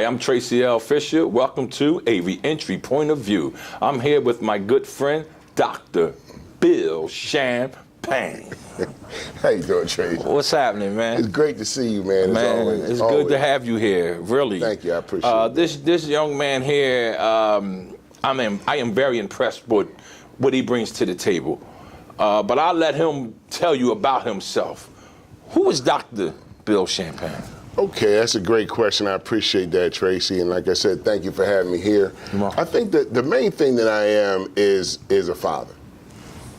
Hi, I'm Tracey L. Fisher. Welcome to A Reentry Point of View. I'm here with my good friend, Dr. Bill Champagne. How you doing, Tracy? What's happening, man? It's great to see you, man. Man, always, it's always good to have you here, really. Thank you, I appreciate it. This young man here, I am very impressed with what he brings to the table. But I'll let him tell you about himself. Who is Dr. Bill Champagne? Okay, that's a great question. I appreciate that, Tracy. And like I said, thank you for having me here. I think that the main thing that I am is a father.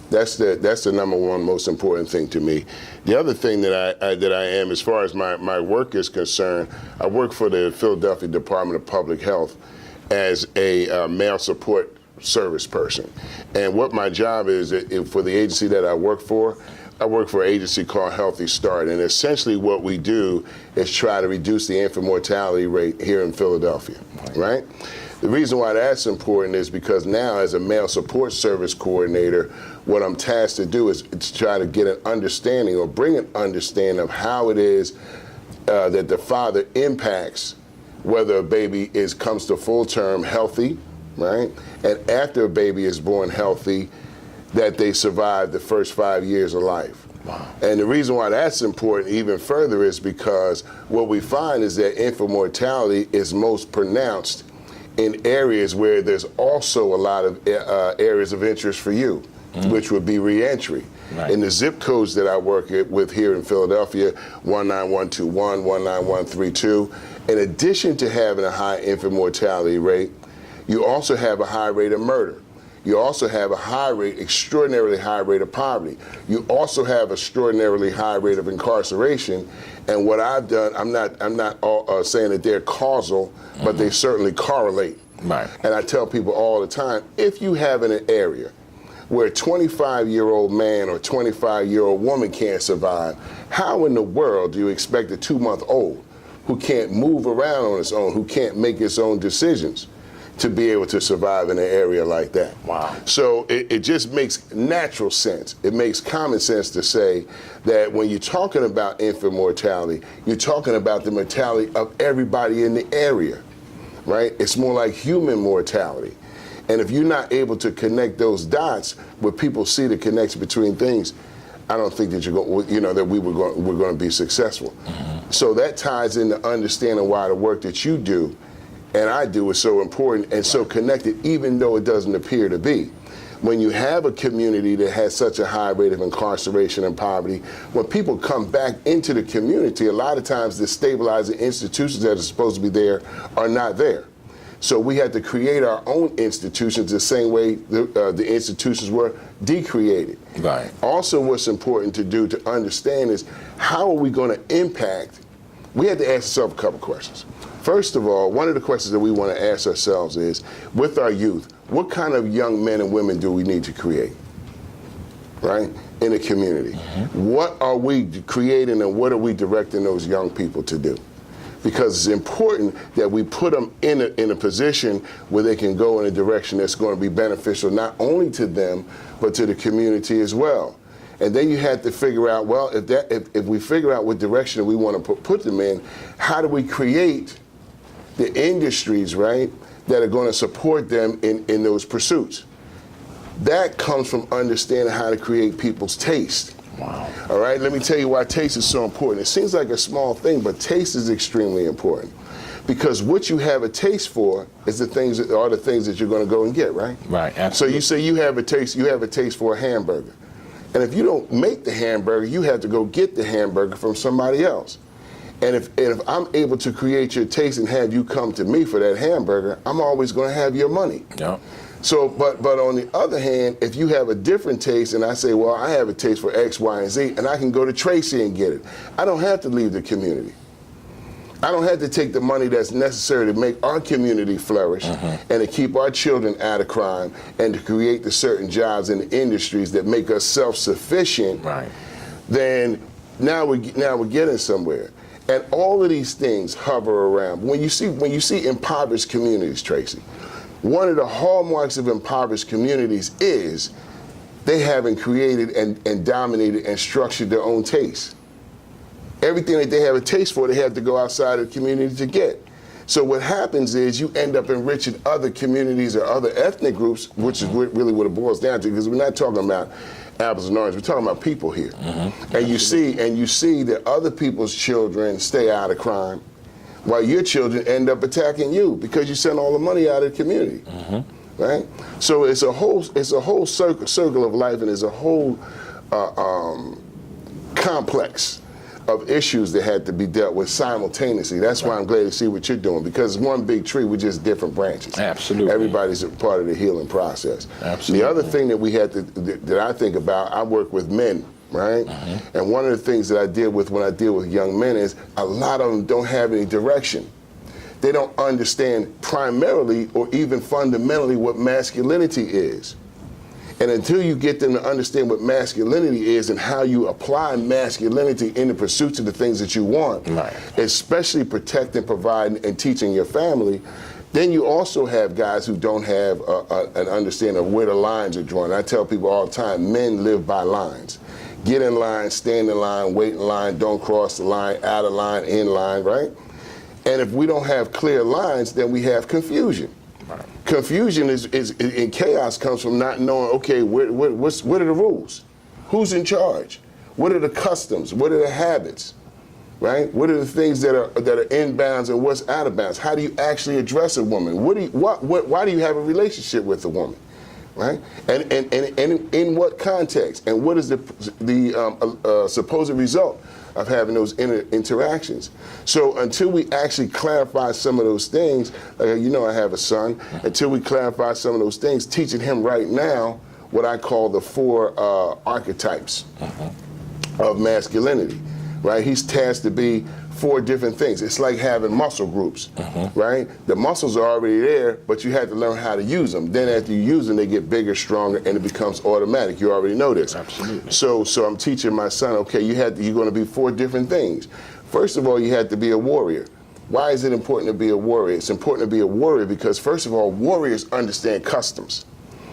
That's the number one most important thing to me. The other thing that I am, as far as my work is concerned, I work for the Philadelphia Department of Public Health as a male support service person. And what my job is for the agency that I work for an agency called Healthy Start, and essentially what we do is try to reduce the infant mortality rate here in Philadelphia, right? The reason why that's important is because now, as a male support service coordinator, what I'm tasked to do is to try to get an understanding or bring an understanding of how it is that the father impacts whether a baby comes to full term healthy, right? And after a baby is born healthy, that they survive the first 5 years of life. Wow. And the reason why that's important even further is because what we find is that infant mortality is most pronounced in areas where there's also a lot of areas of interest for you, which would be reentry. Right. In the zip codes that I work with here in Philadelphia, 19121, 19132, in addition to having a high infant mortality rate, you also have a high rate of murder. You also have a extraordinarily high rate of poverty. You also have extraordinarily high rate of incarceration. And what I've done, I'm not saying that they're causal, but they certainly correlate. Right. And I tell people all the time, if you have in an area where a 25-year-old man or 25-year-old woman can't survive, how in the world do you expect a 2-month-old who can't move around on his own, who can't make his own decisions, to be able to survive in an area like that? Wow. So it just makes natural sense. It makes common sense to say that when you're talking about infant mortality, you're talking about the mortality of everybody in the area, right? It's more like human mortality. And if you're not able to connect those dots where people see the connection between things, I don't think that that we're going to be successful. So that ties into understanding why the work that you do and I do is so important and so connected, even though it doesn't appear to be. When you have a community that has such a high rate of incarceration and poverty, when people come back into the community, a lot of times the stabilizing institutions that are supposed to be there are not there. So we had to create our own institutions the same way the institutions were decreated. Right. Also, what's important to do to understand is how are we going to impact? We had to ask ourselves a couple questions. First of all, one of the questions that we want to ask ourselves is, with our youth, what kind of young men and women do we need to create, right, in the community? What are we creating and what are we directing those young people to do? Because it's important that we put them in a position where they can go in a direction that's going to be beneficial not only to them, but to the community as well. And then you have to figure out, well, if we figure out what direction we want to put them in, how do we create the industries, right, that are going to support them in those pursuits? That comes from understanding how to create people's taste. Wow. All right, let me tell you why taste is so important. It seems like a small thing, but taste is extremely important. Because what you have a taste for is the things that you're going to go and get, right? Right, absolutely. So you say you have a taste for a hamburger. And if you don't make the hamburger, you have to go get the hamburger from somebody else. And if I'm able to create your taste and have you come to me for that hamburger, I'm always going to have your money. Yeah. So, but on the other hand, if you have a different taste and I say, well, I have a taste for X, Y, and Z, and I can go to Tracey and get it, I don't have to leave the community. I don't have to take the money that's necessary to make our community flourish and to keep our children out of crime and to create the certain jobs in the industries that make us self-sufficient. Right. Then now we're getting somewhere. And all of these things hover around. When you see impoverished communities, Tracey, one of the hallmarks of impoverished communities is they haven't created and dominated and structured their own taste. Everything that they have a taste for, they have to go outside of the community to get. So what happens is you end up enriching other communities or other ethnic groups, which is really what it boils down to, because we're not talking about apples and oranges, we're talking about people here. And you see that other people's children stay out of crime, while your children end up attacking you because you send all the money out of the community. Right? So it's a whole circle of life, and there's a whole complex of issues that had to be dealt with simultaneously. That's why I'm glad to see what you're doing, because it's one big tree with just different branches. Absolutely. Everybody's a part of the healing process. Absolutely. The other thing that we had to, that I think about, I work with men, right? And one of the things that I deal with when I deal with young men is a lot of them don't have any direction. They don't understand primarily or even fundamentally what masculinity is. And until you get them to understand what masculinity is and how you apply masculinity in the pursuit of the things that you want, especially protecting, providing, and teaching your family, then you also have guys who don't have an understanding of where the lines are drawn. I tell people all the time, men live by lines. Get in line, stand in line, wait in line, don't cross the line, out of line, in line, right? And if we don't have clear lines, then we have confusion. Confusion is and chaos comes from not knowing, okay, what are the rules? Who's in charge? What are the customs? What are the habits? Right? What are the things that are in bounds and what's out of bounds? How do you actually address a woman? Why do you have a relationship with a woman? Right? And in what context? And what is the supposed result of having those interactions? So until we actually clarify some of those things, you know I have a son, until we clarify some of those things, teaching him right now what I call the 4 archetypes of masculinity, right? He's tasked to be 4 different things. It's like having muscle groups, right? The muscles are already there, but you have to learn how to use them. Then after you use them, they get bigger, stronger, and it becomes automatic. You already know this. Absolutely. So I'm teaching my son, okay, you're going to be 4 different things. First of all, you have to be a warrior. Why is it important to be a warrior? It's important to be a warrior because, first of all, warriors understand customs.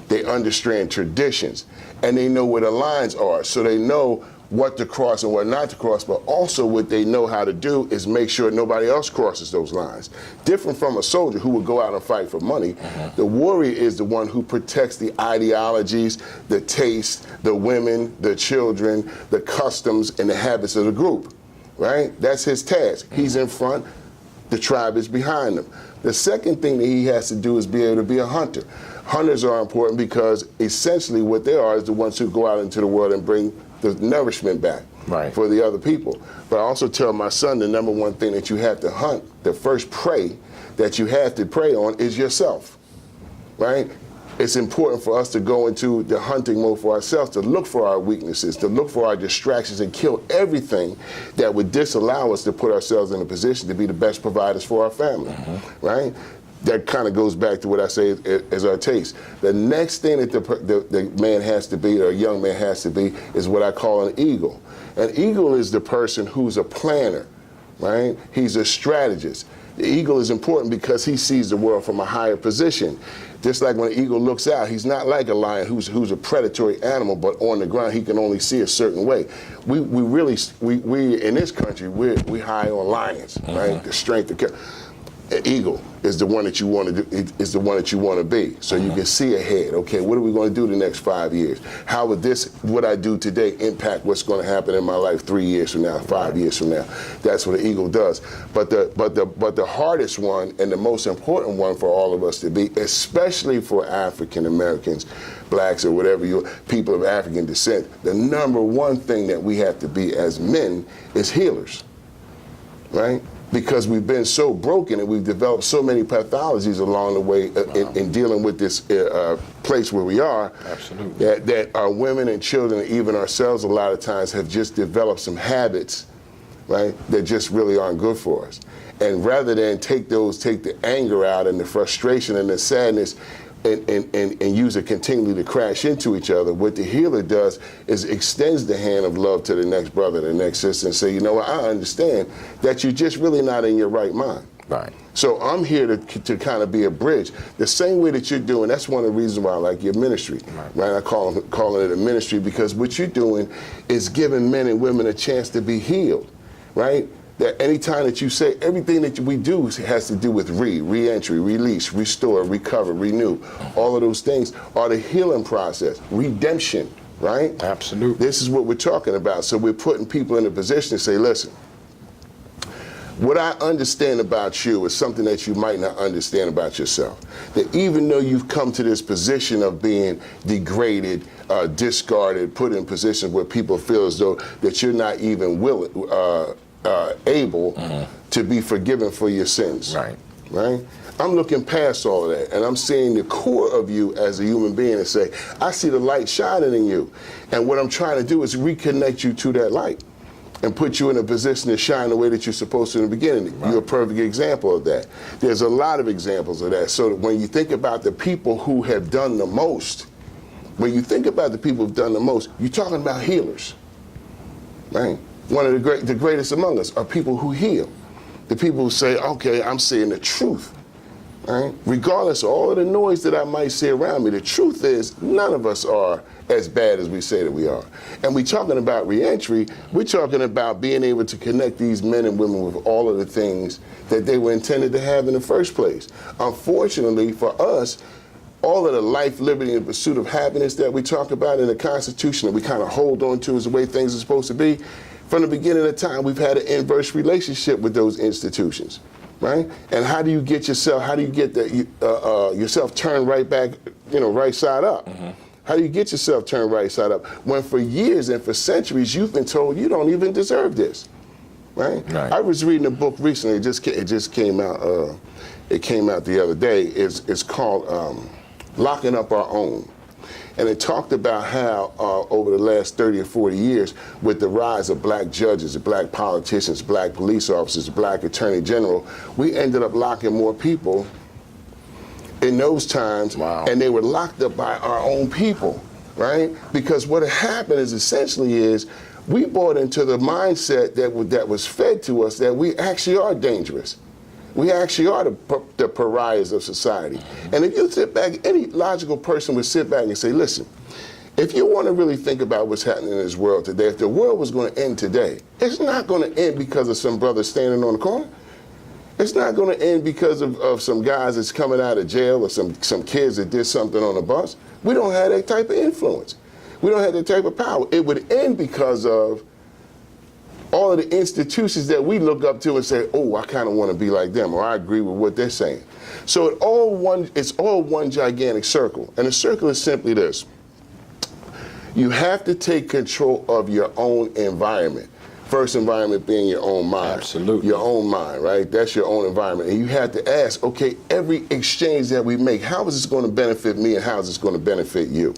They understand traditions, and they know where the lines are. So they know what to cross and what not to cross, but also what they know how to do is make sure nobody else crosses those lines. Different from a soldier who would go out and fight for money, the warrior is the one who protects the ideologies, the tastes, the women, the children, the customs, and the habits of the group, right? That's his task. He's in front, the tribe is behind him. The second thing that he has to do is be able to be a hunter. Hunters are important because essentially what they are is the ones who go out into the world and bring the nourishment back for the other people. But I also tell my son the number one thing that you have to hunt, the first prey that you have to prey on is yourself, right? It's important for us to go into the hunting mode for ourselves, to look for our weaknesses, to look for our distractions and kill everything that would disallow us to put ourselves in a position to be the best providers for our family, right? That kind of goes back to what I say as our taste. The next thing that the man has to be, or a young man has to be, is what I call an eagle. An eagle is the person who's a planner, right? He's a strategist. The eagle is important because he sees the world from a higher position. Just like when an eagle looks out, he's not like a lion who's a predatory animal, but on the ground he can only see a certain way. We in this country, we high on lions, right? The strength of eagle is the one that you want to do, is the one that you want to be. So you can see ahead, okay, what are we going to do the next 5 years? How would what I do today impact what's going to happen in my life 3 years from now, 5 years from now? That's what an eagle does. But the hardest one and the most important one for all of us to be, especially for African Americans, blacks, or whatever people of African descent, the number one thing that we have to be as men is healers, right? Because we've been so broken and we've developed so many pathologies along the way in dealing with this place where we are. Absolutely. That our women and children, and even ourselves, a lot of times have just developed some habits, right, that just really aren't good for us. And rather than take the anger out and the frustration and the sadness and use it continually to crash into each other, what the healer does is extends the hand of love to the next brother, the next sister, and say, you know what, I understand that you're just really not in your right mind. Right. So I'm here to kind of be a bridge. The same way that you're doing, that's one of the reasons why I like your ministry, right? I calling it a ministry because what you're doing is giving men and women a chance to be healed, right? that anytime that you say, everything that we do has to do with re-entry, release, restore, recover, renew. All of those things are the healing process, redemption, right? Absolutely. This is what we're talking about. So we're putting people in a position to say, listen, what I understand about you is something that you might not understand about yourself. That even though you've come to this position of being degraded, discarded, put in positions where people feel as though that you're not even willing, able to be forgiven for your sins. Right? I'm looking past all of that, and I'm seeing the core of you as a human being and say, I see the light shining in you. And what I'm trying to do is reconnect you to that light and put you in a position to shine the way that you're supposed to in the beginning. Right. You're a perfect example of that. There's a lot of examples of that. So that when you think about the people who have done the most, when you think about the people who've done the most, you're talking about healers, right? One of the greatest among us are people who heal. The people who say, okay, I'm saying the truth, right? Regardless of all of the noise that I might see around me, the truth is none of us are as bad as we say that we are. And we're talking about reentry, we're talking about being able to connect these men and women with all of the things that they were intended to have in the first place. Unfortunately for us, all of the life, liberty, and pursuit of happiness that we talk about in the Constitution that we kind of hold on to as the way things are supposed to be, from the beginning of time, we've had an inverse relationship with those institutions, right? And how do you get yourself, yourself turned right back, right side up? How do you get yourself turned right side up when for years and for centuries you've been told you don't even deserve this, right? I was reading a book recently. It just came out. It came out the other day. It's called Locking Up Our Own, and it talked about how over the last 30 or 40 years, with the rise of black judges, black politicians, black police officers, black attorney general, we ended up locking more people in those times, and they were locked up by our own people, right? Because what happened is essentially we bought into the mindset that was fed to us that we actually are dangerous. We actually are the pariahs of society. And if you sit back, any logical person would sit back and say, listen, if you want to really think about what's happening in this world today, if the world was going to end today, it's not going to end because of some brother standing on the corner. It's not going to end because of some guys that's coming out of jail or some kids that did something on a bus. We don't have that type of influence. We don't have that type of power. It would end because of all of the institutions that we look up to and say, oh, I kind of want to be like them, or I agree with what they're saying. So it's all one gigantic circle. And the circle is simply this. You have to take control of your own environment. First environment being your own mind. Absolutely. Your own mind, right? That's your own environment. And you have to ask, okay, every exchange that we make, how is this going to benefit me and how is this going to benefit you?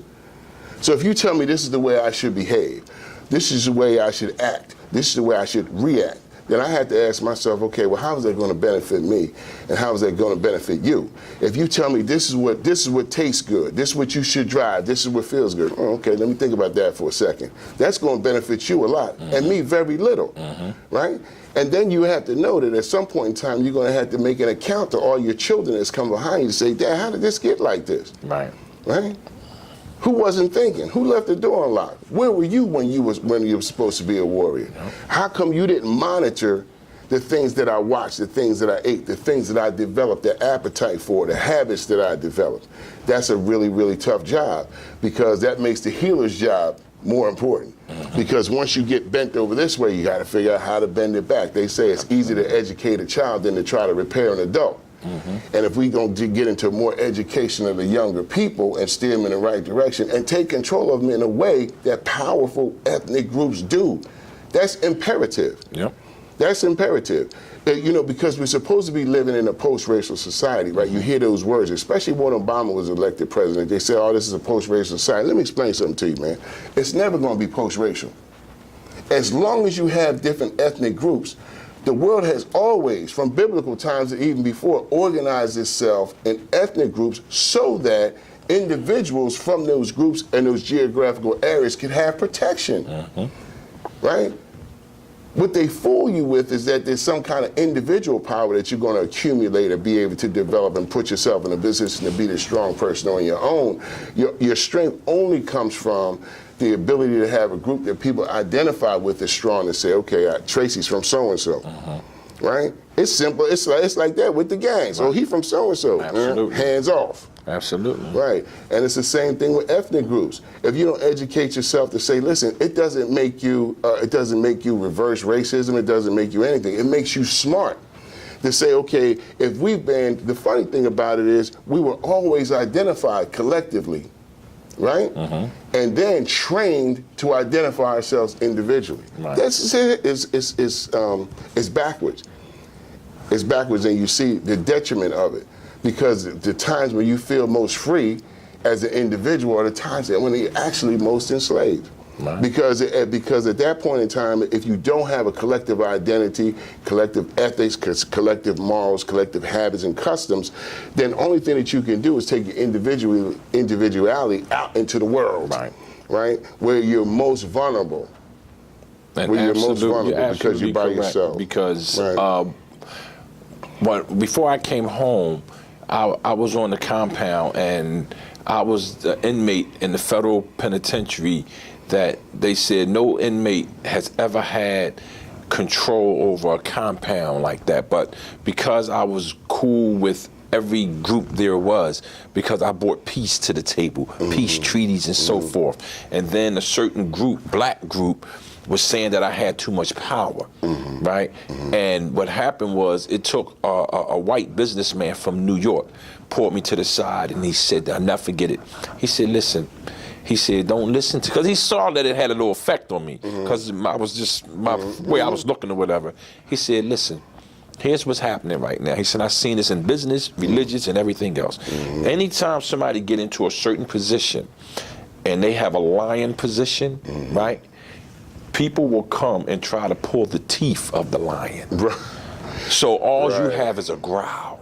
So if you tell me this is the way I should behave, this is the way I should act, this is the way I should react, then I have to ask myself, okay, well, how is that going to benefit me and how is that going to benefit you? If you tell me this is what tastes good, this is what you should drive, this is what feels good, okay, let me think about that for a second. That's going to benefit you a lot and me very little, right? And then you have to know that at some point in time, you're going to have to make an account to all your children that's come behind you to say, Dad, how did this get like this? Right? Who wasn't thinking? Who left the door unlocked? Where were you when you were supposed to be a warrior? How come you didn't monitor the things that I watched, the things that I ate, the things that I developed, the appetite for, the habits that I developed? That's a really, really tough job because that makes the healer's job more important. Because once you get bent over this way, you got to figure out how to bend it back. They say it's easier to educate a child than to try to repair an adult. And if we don't get into more education of the younger people and steer them in the right direction and take control of them in a way that powerful ethnic groups do, that's imperative. That's imperative. Because we're supposed to be living in a post-racial society, right? You hear those words, especially when Obama was elected president. They say, oh, this is a post-racial society. Let me explain something to you, man. It's never going to be post-racial. As long as you have different ethnic groups, the world has always, from biblical times and even before, organized itself in ethnic groups so that individuals from those groups and those geographical areas can have protection, right? What they fool you with is that there's some kind of individual power that you're going to accumulate or be able to develop and put yourself in a position to be the strong person on your own. Your strength only comes from the ability to have a group that people identify with is strong to say, okay, Tracy's from so-and-so, right? It's simple. It's like that with the gangs. Right. Oh, he from so-and-so. Absolutely. Hands off. Absolutely. Right. And it's the same thing with ethnic groups. If you don't educate yourself to say, listen, it doesn't make you reverse racism. It doesn't make you anything. It makes you smart. To say, okay, if the funny thing about it is we were always identified collectively, right? And then trained to identify ourselves individually. Right. It's backwards. It's backwards, and you see the detriment of it, because the times when you feel most free as an individual are the times when you're actually most enslaved. Right. Because at that point in time, if you don't have a collective identity, collective ethics, collective morals, collective habits and customs, then the only thing that you can do is take your individuality out into the world, right? Where you're most vulnerable. And where you're most vulnerable because you're by yourself. Because before I came home, I was on the compound, and I was the inmate in the federal penitentiary that they said no inmate has ever had control over a compound like that. But because I was cool with every group there was, because I brought peace to the table, peace treaties and so forth. And then a certain group, black group, was saying that I had too much power, right? And what happened was it took a white businessman from New York, pulled me to the side, and he said, I'll never forget it. He said, listen, he said, don't listen to, because he saw that it had a little effect on me, because I was just, my way I was looking or whatever. He said, listen, here's what's happening right now. He said, I've seen this in business, religious, and everything else. Anytime somebody get into a certain position, and they have a lion position, right? People will come and try to pull the teeth of the lion. So all you have is a growl.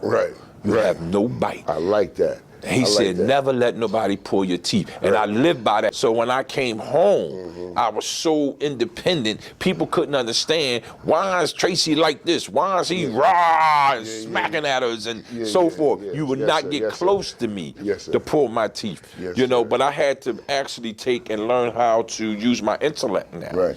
You have no bite. I like that. He said, never let nobody pull your teeth. And I lived by that. So when I came home, I was so independent, people couldn't understand, why is Tracey like this? Why is he raw and smacking at us and so forth? You would not get close to me to pull my teeth. You know, but I had to actually take and learn how to use my intellect now.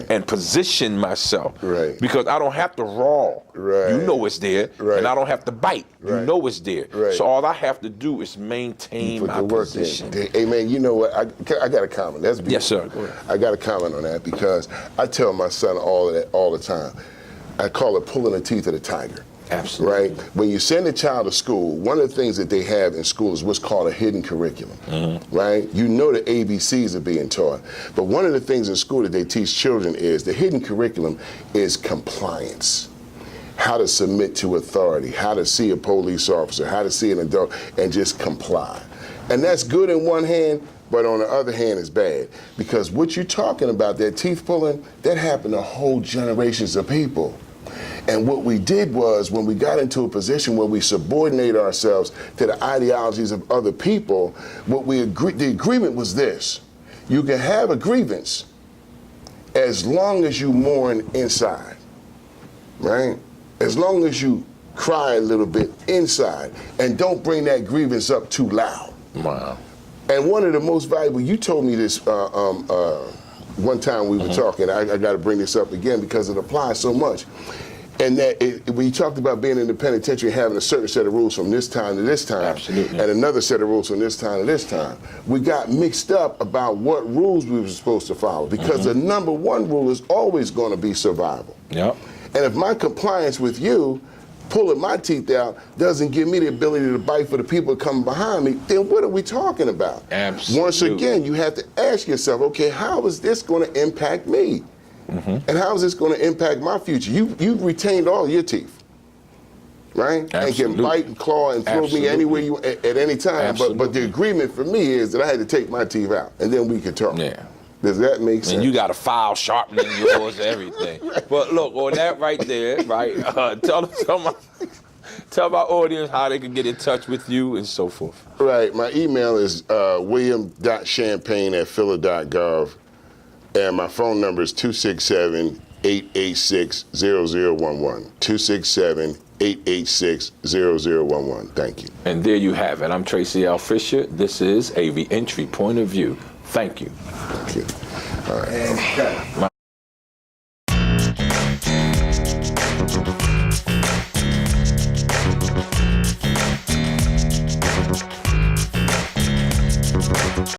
And position myself. Because I don't have to raw. You know it's there. And I don't have to bite. You know it's there. So all I have to do is maintain my position. Hey man, you know what? I got a comment. That's beautiful. Yes, sir. Go ahead. I got a comment on that, because I tell my son all of that all the time. I call it pulling the teeth of the tiger. Absolutely. Right? When you send a child to school, one of the things that they have in school is what's called a hidden curriculum. Right? You know the ABCs are being taught. But one of the things in school that they teach children is the hidden curriculum is compliance. How to submit to authority, how to see a police officer, how to see an adult, and just comply. And that's good in one hand, but on the other hand, it's bad. Because what you're talking about, that teeth pulling, that happened to whole generations of people. And what we did was, when we got into a position where we subordinate ourselves to the ideologies of other people, the agreement was this: you can have a grievance as long as you mourn inside, right? As long as you cry a little bit inside and don't bring that grievance up too loud. Wow. And one of the most valuable, you told me this one time we were talking, I got to bring this up again because it applies so much. And that when you talked about being in the penitentiary, having a certain set of rules from this time to this time, and another set of rules from this time to this time, we got mixed up about what rules we were supposed to follow, because the number one rule is always going to be survival. And if my compliance with you, pulling my teeth out, doesn't give me the ability to bite for the people coming behind me, then what are we talking about? Once again, you have to ask yourself, okay, how is this going to impact me? And how is this going to impact my future? You've retained all your teeth, right? And can bite and claw and throw me anywhere you at any time. But the agreement for me is that I had to take my teeth out, and then we could talk. Does that make sense? And you got a file sharpening yours, everything. But look, on that right there, right? Tell my audience how they can get in touch with you and so forth. Right. My email is william.champagne@phila.gov, and my phone number is 267-886-0011. 267-886-0011. Thank you. And there you have it. I'm Tracey L. Fisher. This is a Reentry Point of View. Thank you. Thank you. All right. And cut.